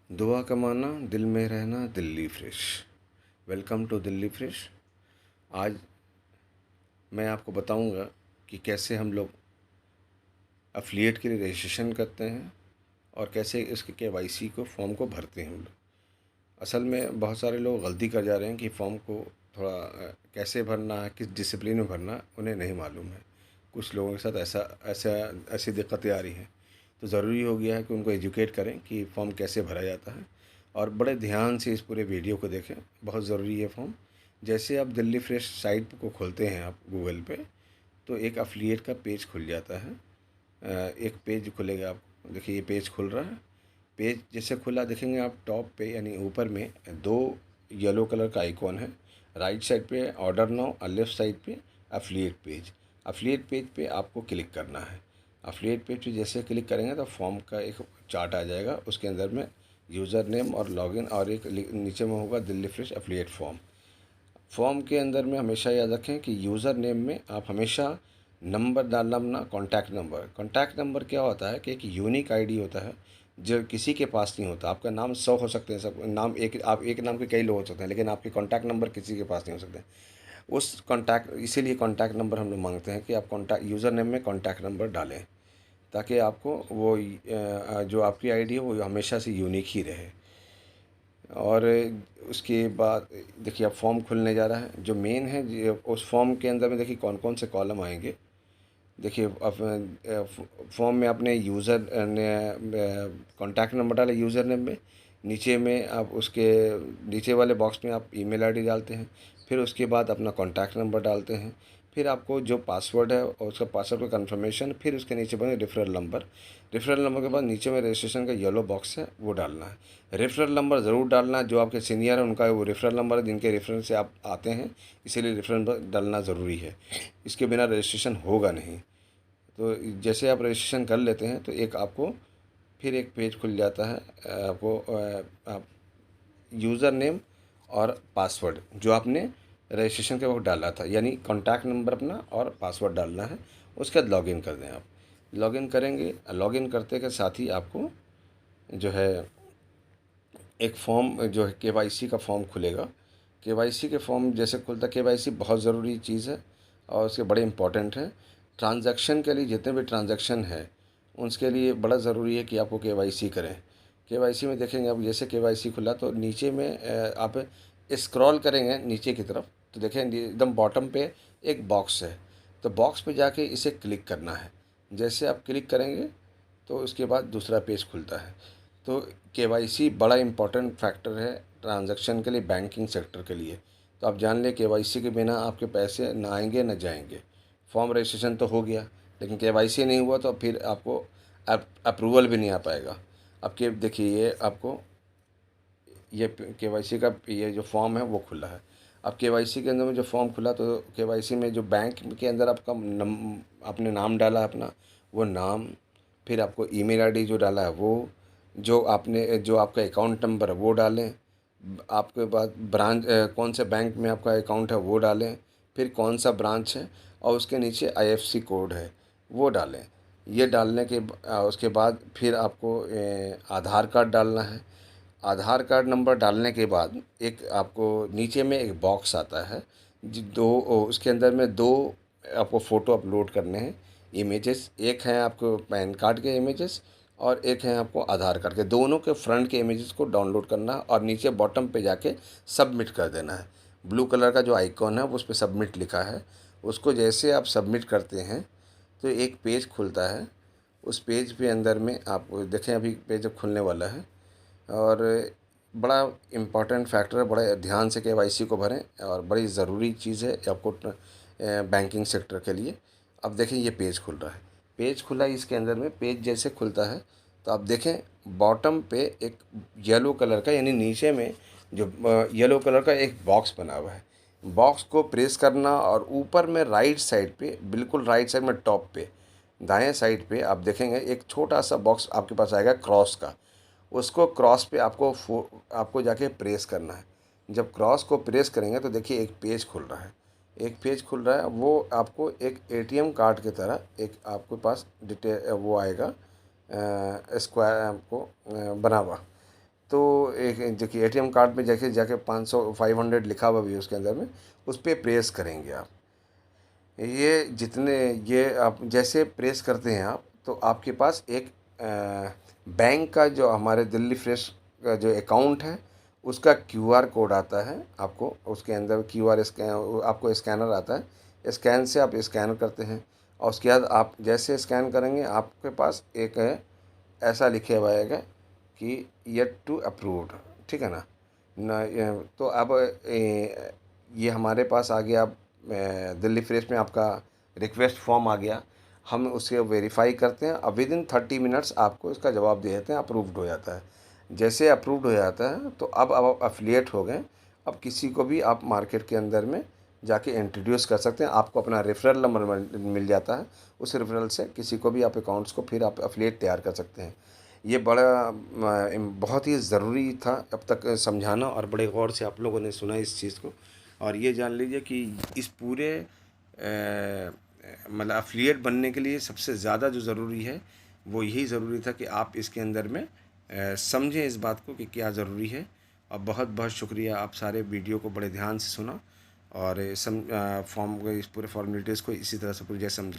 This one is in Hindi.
दुआ कमाना, दिल में रहना, Delhi fresh. Welcome to Delhi fresh. आज मैं आपको बताऊंगा कि कैसे हम लोग एफिलिएट के लिए रजिस्ट्रेशन करते हैं और कैसे इसके केवाईसी को फॉर्म को भरते हैं हम लोग। असल में बहुत सारे लोग गलती कर जा रहे हैं कि फॉर्म को थोड़ा कैसे भरना है, किस डिसिप्लिन में भरना है, उन्हें नहीं मालूम है। कुछ लोगों के साथ ऐसा ऐसा ऐसी दिक्कतें आ रही हैं। तो ज़रूरी हो गया है कि उनको एजुकेट करें कि फॉर्म कैसे भरा जाता है और बड़े ध्यान से इस पूरे वीडियो को देखें। बहुत ज़रूरी है फॉर्म। जैसे आप दिल्ली फ्रेश साइट को खोलते हैं आप गूगल पे, तो एक एफिलिएट का पेज खुल जाता है। एक पेज खुलेगा, आप देखिए ये पेज खुल रहा है। पेज जैसे खुला देखेंगे आप, टॉप पे यानी ऊपर में दो येलो कलर का आइकॉन है। राइट साइड पे ऑर्डर नाउ और लेफ़्ट साइड पे एफिलिएट पेज। एफिलिएट पेज पे आपको क्लिक करना है। एफिलिएट पेज पे जैसे क्लिक करेंगे तो फॉर्म का एक चार्ट आ जाएगा। उसके अंदर में यूज़र नेम और लॉगिन और एक नीचे में होगा Delhi fresh affiliate form. Form के अंदर में हमेशा याद रखें कि यूज़र नेम में आप हमेशा नंबर डालना अपना, कॉन्टैक्ट नंबर। कॉन्टैक्ट नंबर क्या होता है कि एक यूनिक आईडी होता है जो किसी के पास नहीं होता। आपका नाम 100 हो सकते हैं, सब नाम एक, आप एक नाम के कई लोग हो सकते हैं, लेकिन आपके कॉन्टैक्ट नंबर किसी के पास नहीं हो सकते। उस कॉन्टैक्ट इसीलिए कॉन्टैक्ट नंबर हम लोग मांगते हैं कि आप कॉन्टैक्ट यूज़र नेम में कॉन्टैक्ट नंबर डालें, ताकि आपको वो जो आपकी आईडी है वो हमेशा से यूनिक ही रहे। और उसके बाद देखिए अब फॉर्म खुलने जा रहा है। जो मेन है उस फॉर्म के अंदर में देखिए कौन कौन से कॉलम आएंगे। देखिए अब फॉर्म में अपने यूज़र ने कॉन्टैक्ट नंबर डाले यूज़र नेम में। नीचे में आप उसके नीचे वाले बॉक्स में आप ईमेल आईडी डालते हैं। फिर उसके बाद अपना कॉन्टैक्ट नंबर डालते हैं। फिर आपको जो पासवर्ड है और उसका पासवर्ड का कंफर्मेशन, फिर उसके नीचे बने रेफरल नंबर। रेफरल नंबर के बाद नीचे में रजिस्ट्रेशन का येलो बॉक्स है, वो डालना है। रेफरल नंबर ज़रूर डालना है। जो आपके सीनियर है उनका वो रेफरल नंबर है, जिनके रेफरेंस से आप आते हैं, इसीलिए रेफरल नंबर डालना ज़रूरी है। इसके बिना रजिस्ट्रेशन होगा नहीं। तो जैसे आप रजिस्ट्रेशन कर लेते हैं तो एक आपको फिर एक पेज खुल जाता है। आपको आप यूज़र नेम और पासवर्ड जो आपने रजिस्ट्रेशन के वक्त डाला था, यानी कॉन्टैक्ट नंबर अपना और पासवर्ड डालना है। उसके बाद लॉगिन कर दें आप। लॉगिन करेंगे, लॉगिन करते के साथ ही आपको जो है एक फॉर्म जो है केवाईसी का फॉर्म खुलेगा। केवाईसी के फॉर्म जैसे खुलता, केवाईसी बहुत ज़रूरी चीज़ है और उसके बड़े इम्पॉर्टेंट है। ट्रांजैक्शन के लिए जितने भी ट्रांजैक्शन है उसके लिए बड़ा ज़रूरी है कि आपको केवाईसी करें। केवाईसी में देखेंगे अब जैसे केवाईसी खुला तो नीचे में आप स्क्रॉल करेंगे नीचे की तरफ तो देखेंगे एकदम बॉटम पे एक बॉक्स है। तो बॉक्स पे जाके इसे क्लिक करना है। जैसे आप क्लिक करेंगे तो उसके बाद दूसरा पेज खुलता है। तो केवाईसी बड़ा इम्पोर्टेंट फैक्टर है ट्रांजैक्शन के लिए, बैंकिंग सेक्टर के लिए। तो आप जान लें केवाईसी के बिना आपके पैसे ना आएंगे ना जाएंगे। फॉर्म रजिस्ट्रेशन तो हो गया, लेकिन केवाईसी नहीं हुआ तो फिर आपको अप्रूवल भी नहीं आ पाएगा। अब के देखिए ये आपको ये केवाईसी का ये जो फॉर्म है वो खुला है। अब केवाईसी के अंदर में जो फॉर्म खुला तो केवाईसी में जो बैंक के अंदर आपका आपने नाम डाला अपना, वो नाम, फिर आपको ईमेल आईडी जो डाला है वो, जो आपका अकाउंट नंबर है वो डालें। आपके पास ब्रांच कौन से बैंक में आपका अकाउंट है वो डालें। फिर कौन सा ब्रांच है और उसके नीचे आईएफएससी कोड है वो डालें। ये डालने के उसके बाद फिर आपको आधार कार्ड डालना है। आधार कार्ड नंबर डालने के बाद एक आपको नीचे में एक बॉक्स आता है उसके अंदर में दो आपको फ़ोटो अपलोड करने हैं, इमेजेस। एक हैं आपको पैन कार्ड के इमेजेस और एक हैं आपको आधार कार्ड के। दोनों के फ्रंट के इमेजेस को डाउनलोड करना है और नीचे बॉटम पे जाके सबमिट कर देना है। ब्लू कलर का जो आइकॉन है उस पर सबमिट लिखा है। उसको जैसे आप सबमिट करते हैं तो एक पेज खुलता है। उस पेज पे अंदर में आप देखें, अभी पेज अब खुलने वाला है और बड़ा इम्पॉर्टेंट फैक्टर है। बड़े ध्यान से केवाईसी को भरें और बड़ी ज़रूरी चीज़ है आपको बैंकिंग सेक्टर के लिए। अब देखें ये पेज खुल रहा है। पेज खुला है, इसके अंदर में पेज जैसे खुलता है तो आप देखें बॉटम पे एक येलो कलर का, यानी नीचे में जो येलो कलर का एक बॉक्स बना हुआ है। बॉक्स को प्रेस करना और ऊपर में राइट साइड पे, बिल्कुल राइट साइड में टॉप पे दाएं साइड पे आप देखेंगे एक छोटा सा बॉक्स आपके पास आएगा क्रॉस का। उसको क्रॉस पे आपको जाके प्रेस करना है। जब क्रॉस को प्रेस करेंगे तो देखिए एक पेज खुल रहा है। एक पेज खुल रहा है, वो आपको एक एटीएम कार्ड की तरह एक आपके पास डिटेल वो आएगा, स्क्वायर आपको बना हुआ। तो एक देखिए एटीएम कार्ड में जाके जाके 500 500 लिखा हुआ भी है उसके अंदर में, उस पर प्रेस करेंगे आप। ये जितने ये आप जैसे प्रेस करते हैं आप, तो आपके पास एक बैंक का जो हमारे दिल्ली फ्रेश का जो अकाउंट है उसका क्यूआर कोड आता है आपको, उसके अंदर क्यूआर स्कैन आपको स्कैनर आता है, स्कैन से आप स्कैन करते हैं और उसके बाद आप जैसे स्कैन करेंगे आपके पास एक ऐसा लिखे हुआ आएगा कि येट टू अप्रूव्ड, ठीक है ना। तो अब ये हमारे पास आ गया। दिल्ली फ्रेश में आपका रिक्वेस्ट फॉर्म आ गया, हम उसे वेरीफाई करते हैं, अब विद इन 30 मिनट्स आपको इसका जवाब दे देते हैं, अप्रूव्ड हो जाता है। जैसे अप्रूव्ड हो जाता है तो अब आप अफिलिएट हो गए। अब किसी को भी आप मार्केट के अंदर में जाके इंट्रोड्यूस कर सकते हैं, आपको अपना रेफरल नंबर मिल जाता है, उस रेफरल से किसी को भी आप अकाउंट्स को फिर आप अफिलिएट तैयार कर सकते हैं। ये बड़ा बहुत ही ज़रूरी था अब तक समझाना, और बड़े गौर से आप लोगों ने सुना इस चीज़ को। और ये जान लीजिए कि इस पूरे मतलब अफिलिएट बनने के लिए सबसे ज़्यादा जो ज़रूरी है वो यही ज़रूरी था कि आप इसके अंदर में समझें इस बात को कि क्या ज़रूरी है। और बहुत बहुत शुक्रिया, आप सारे वीडियो को बड़े ध्यान से सुना और फॉर्म इस पूरे फॉर्मेलिटीज़ को इसी तरह से पूरी जैसे समझ